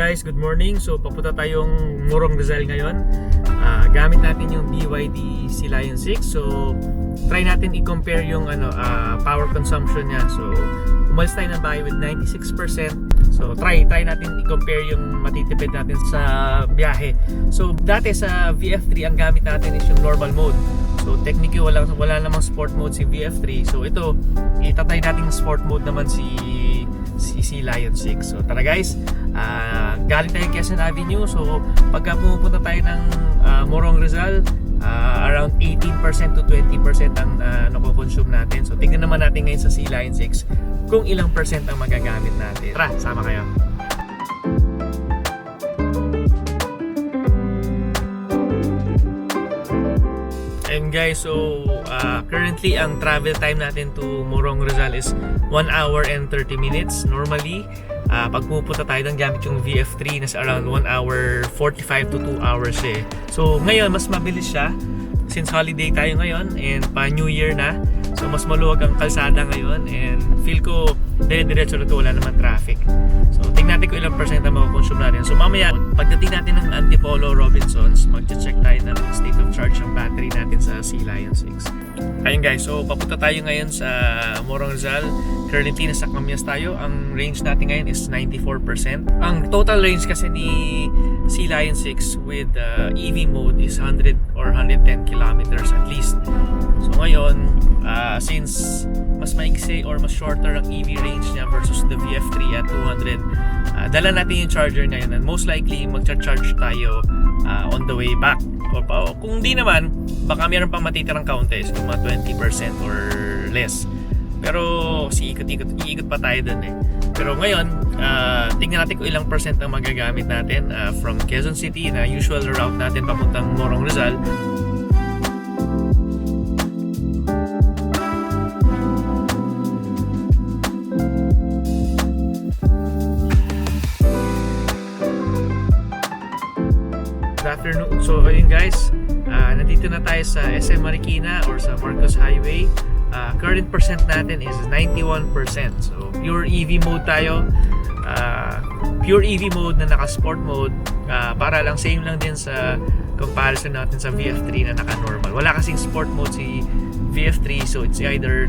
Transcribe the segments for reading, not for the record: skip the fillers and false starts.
guys, good morning. So papunta tayong Morong Rizal ngayon. Gamit natin yung BYD Sea Lion 6. So try natin i-compare yung power consumption niya. So umalis tayo ng bahay with 96%. So try natin i-compare yung matitipid natin sa biyahe. So dati sa VF3 ang gamit natin is yung normal mode. So technically wala namang sport mode si VF3. So ito itatry natin sport mode naman si Sea Lion 6. So tara guys, galing tayo Quezon Avenue. So pagka pumupunta tayo ng Morong Rizal, around 18% to 20% ang nako-consume natin. So tingnan naman natin ngayon sa Sea Lion 6 kung ilang percent ang magagamit natin. Tara, sama kayo. And guys, so currently ang travel time natin to Morong Rizal is 1 hour and 30 minutes. Normally, pag pupunta tayo doon gamit yung VF3, nasa around 1 hour 45 to 2 hours eh. So ngayon, mas mabilis siya since holiday tayo ngayon and pa New Year na. So mas maluwag ang kalsada ngayon and feel ko dire-diretso na to, wala naman traffic. So tingnan natin kung ilang percent ang makakonsume natin. So mamaya, pagdating natin ng Antipolo Robinsons, mag-check tayo ng state of charge ng battery natin sa Sea Lion 6. Ayun guys, so papunta tayo ngayon sa Morong Rizal. Currently nasa Camias tayo. Ang range natin ngayon is 94%. Ang total range kasi ni Sea Lion 6 with EV mode is 100 or 110 kilometers at least. So ngayon, since mas maigsi or mas shorter ang EV range niya versus the VF3 at 200, dala natin yung charger ngayon and most likely magcha-charge tayo on the way back. O kung di naman, baka meron pang matitirang counties, kung mga 20% or less. Pero iikot pa tayo dun eh. Pero ngayon, tingnan natin kung ilang percent ang magagamit natin from Quezon City na usual route natin papuntang Morong Rizal. Good afternoon. So ayun guys, nandito na tayo sa SM Marikina or sa Marcos Highway. Current percent natin is 91%. So pure EV mode tayo. Pure EV mode na naka-sport mode. Para lang same lang din sa comparison natin sa VF3 na naka-normal. Wala kasing sport mode si VF3, so it's either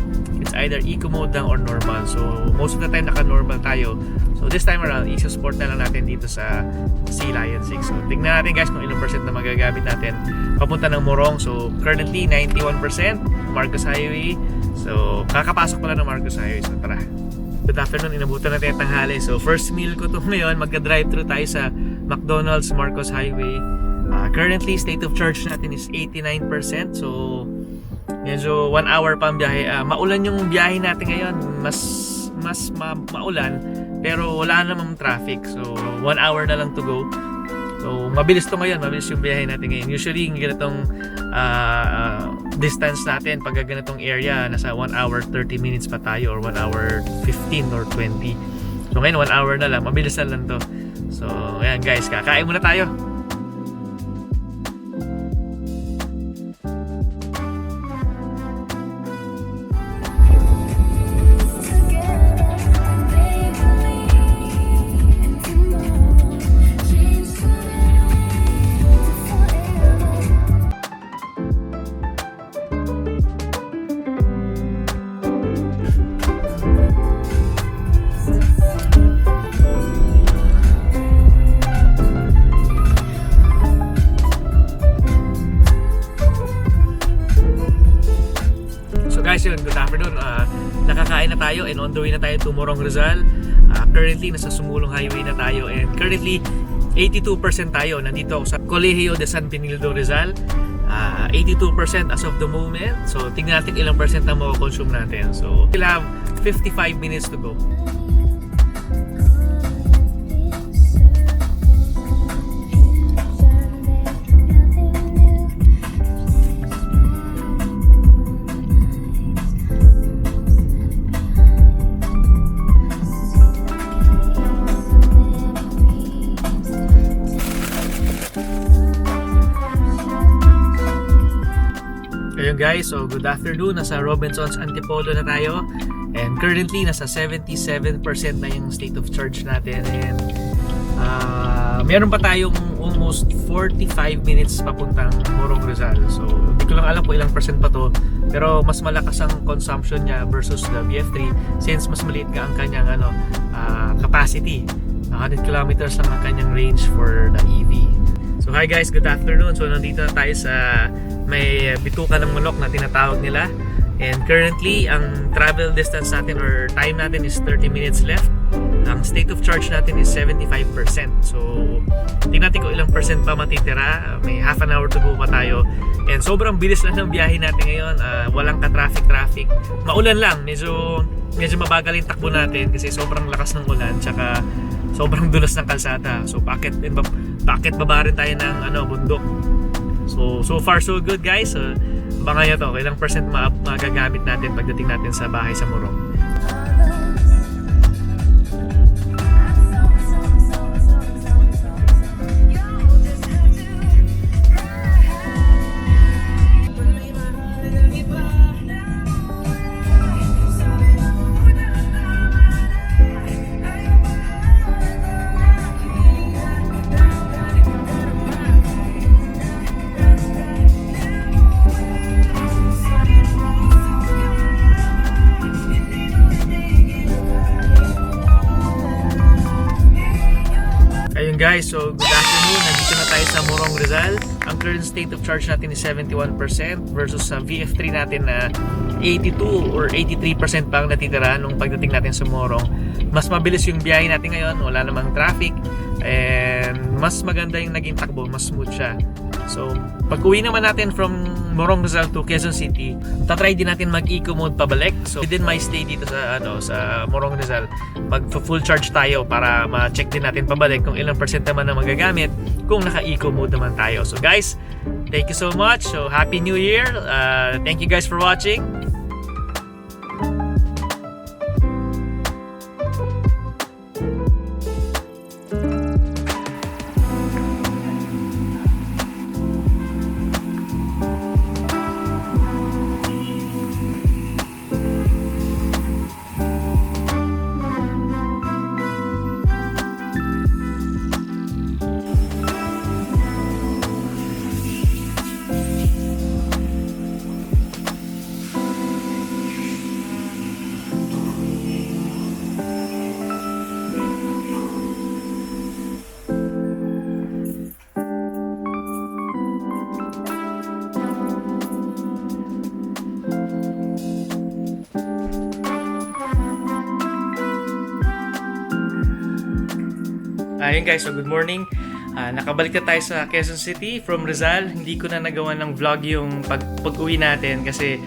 eco mode lang or normal. So most of the time naka-normal tayo. So this time around, i-sport na lang natin dito sa Sea Lion 6. So tignan natin guys kung ilang percent na magagamit natin papunta ng Morong. So currently 91% Marcos Highway. So kakapasok pala ng Marcos Highway. So tara. Good afternoon, inabutan natin ang tanghali. So first meal ko to ngayon, magka-drive-thru tayo sa McDonald's Marcos Highway. Currently state of charge natin is 89%. So medyo 1 hour pa ang biyahe. Maulan yung biyahe natin ngayon. Mas maulan pero wala namang traffic. So 1 hour na lang to go. So mabilis to ngayon, mabilis yung biyahe natin ngayon. Usually yung ganitong distance natin pag ganitong area, nasa 1 hour 30 minutes pa tayo or 1 hour 15 or 20. So ngayon 1 hour na lang, mabilis na lang to. So ayan guys, kakain muna tayo. Guys, yun, good afternoon. Nakakain na tayo and on the way na tayo to Morong Rizal. Currently, nasa Sumulong Highway na tayo and currently, 82% tayo. Nandito ako sa Colegio de San Benildo Rizal. 82% as of the moment. So, tingnan natin ilang percent ang makakonsume natin. So, we'll have 55 minutes to go. Ayun guys, so good afternoon. Nasa Robinsons Antipolo na tayo. And currently, nasa 77% na yung state of charge natin. And Meron pa tayong almost 45 minutes papuntang Morong Rizal. So, hindi ko lang alam kung ilang percent pa to. Pero mas malakas ang consumption niya versus the VF3 since mas maliit ka ang kanyang capacity. 100 kilometers lang ang kanyang range for the EV. So, hi guys, good afternoon. So, nandito na tayo sa may bituka ng manok na tinatawag nila. And currently, ang travel distance natin or time natin is 30 minutes left. Ang state of charge natin is 75%. So, tingnan natin kung ilang percent pa matitira. May half an hour to go pa tayo. And sobrang bilis lang ng biyahe natin ngayon. Walang ka-traffic. Maulan lang. Medyo mabagal yung takbo natin kasi sobrang lakas ng ulan. Tsaka sobrang dulas ng kalsada. So, bakit baba rin tayo ng bundok. So far so good guys. So, baka nyo to, ilang percent magagamit natin pagdating natin sa bahay sa Morong. Guys, so good afternoon. Nandito na tayo sa Morong Rizal. Ang current state of charge natin is 71% versus sa VF3 natin na 82 or 83% pa ang natitira nung pagdating natin sa Morong. Mas mabilis yung biyahe natin ngayon, wala namang traffic, and mas maganda yung naging takbo, mas smooth siya. So, pag uwi naman natin from Morong Rizal to Quezon City, tatry din natin mag-eco mode pabalik. So, within my stay dito sa Morong Rizal, mag-full charge tayo para ma-check din natin pabalik kung ilang percent naman na magagamit kung naka-eco mode naman tayo. So guys, thank you so much. So Happy New Year. Thank you guys for watching. Ayun guys, so good morning. Nakabalik na tayo sa Quezon City from Rizal. Hindi ko na nagawa ng vlog yung pag-uwi natin kasi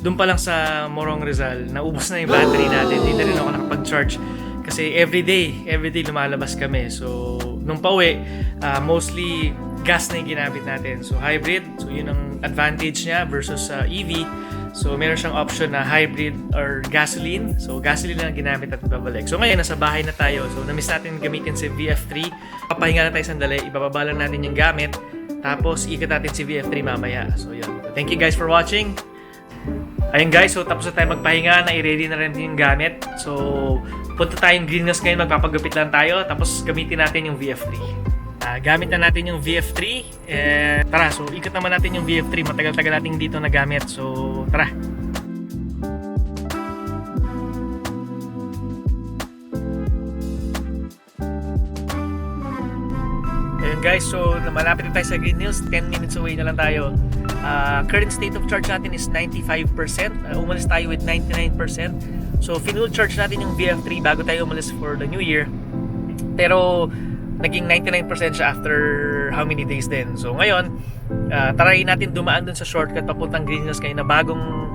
doon pa lang sa Morong Rizal, naubos na yung battery natin. Hindi na rin ako nakapag-charge kasi everyday lumalabas kami. So, nung pauwi, mostly gas na yung ginamit natin. So, hybrid. So, yun ang advantage niya versus EV. So, meron siyang option na hybrid or gasoline. So, gasoline lang ginamit at ibabalik. So, ngayon, nasa bahay na tayo. So, na-miss natin gamitin si VF3. Papahinga na tayo sandali. Ibababa lang natin yung gamit. Tapos, ikat natin si VF3 mamaya. So, yun. So, thank you guys for watching. Ayun guys, so tapos na tayo magpahinga. Na-ready na rin yung gamit. So, punta tayong Greenhouse ngayon. Magpapagupit lang tayo. Tapos, gamitin natin yung VF3. Gamit na natin yung VF3. Tara, so ikot naman natin yung VF3. Matagal-tagal natin dito na gamit. So, tara. Ayun guys, so malapit na tayo sa Green Hills. 10 minutes away na lang tayo. Current state of charge natin is 95%. Umalis tayo with 99%. So, full charge natin yung VF3 bago tayo umalis for the New Year. Pero, naging 99% siya after how many days din. So ngayon, try natin dumaan dun sa shortcut papuntang Green Hills kayo na bagong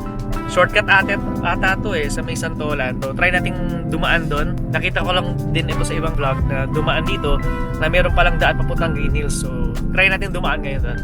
shortcut ata to sa may Santolan. So try natin dumaan dun. Nakita ko lang din ito sa ibang vlog na dumaan dito na meron palang daan papuntang Green Hills. So try natin dumaan ngayon dun.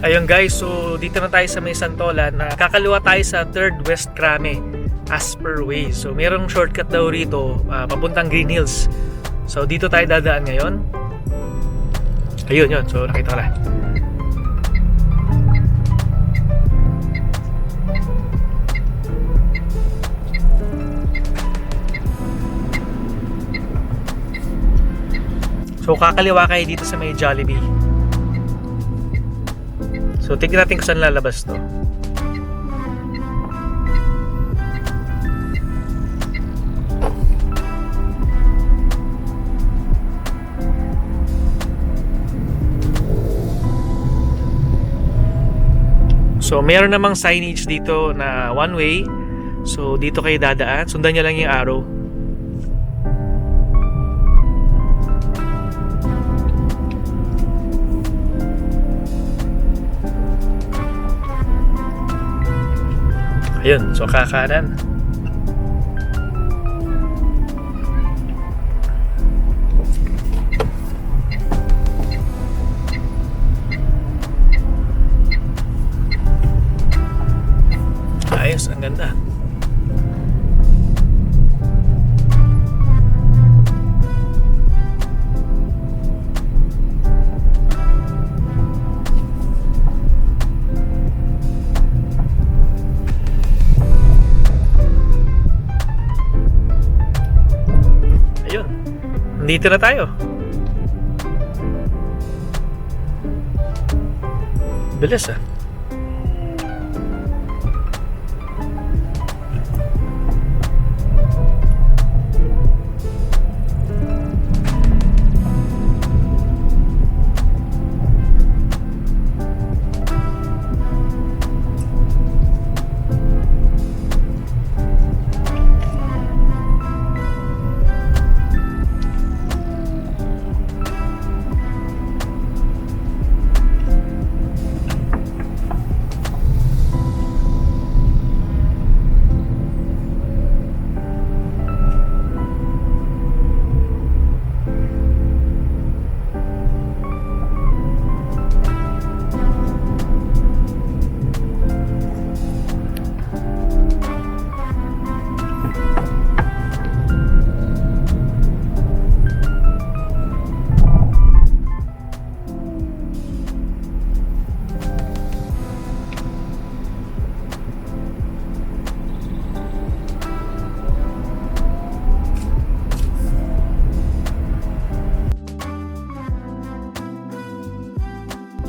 Ayun guys, so dito na tayo sa may Santolan. Kakaliwa tayo sa 3rd West Krame as per way. So merong shortcut daw rito papuntang Green Hills. So dito tayo dadaan ngayon. Ayun yun, so nakita ko na. So kakaliwa kayo dito sa may Jollibee. So tignan natin kung saan lalabas to. So meron namang signage dito na one way. So dito kayo dadaan, sundan nyo lang yung arrow. Ayun, so kakanan. Ayos, ang ganda. Dito na tayo. Bilis ah.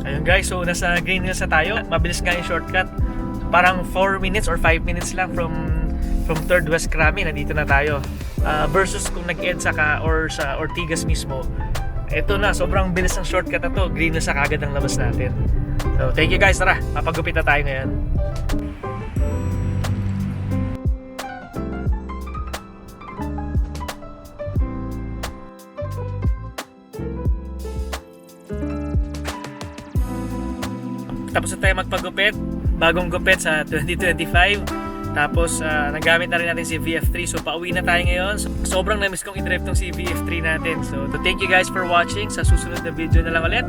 Ayun guys, so nasa Green Hills na tayo. Mabilis nga yung shortcut. Parang 4 minutes or 5 minutes lang from 3rd West Krame, nandito na tayo. Versus kung nag-EDSA ka or sa Ortigas mismo, eto na, sobrang bilis ng shortcut na to. Green Hills na kagad ang labas natin. So thank you guys, tara, papagupit na tayo ngayon. Tapos na tayo magpagupit, bagong gupit sa 2025. Tapos nagamit na rin natin si VF3. So pauwi na tayo ngayon. Sobrang na-miss kong i-drive tong si VF3 natin. So thank you guys for watching. Sa susunod na video na lang ulit.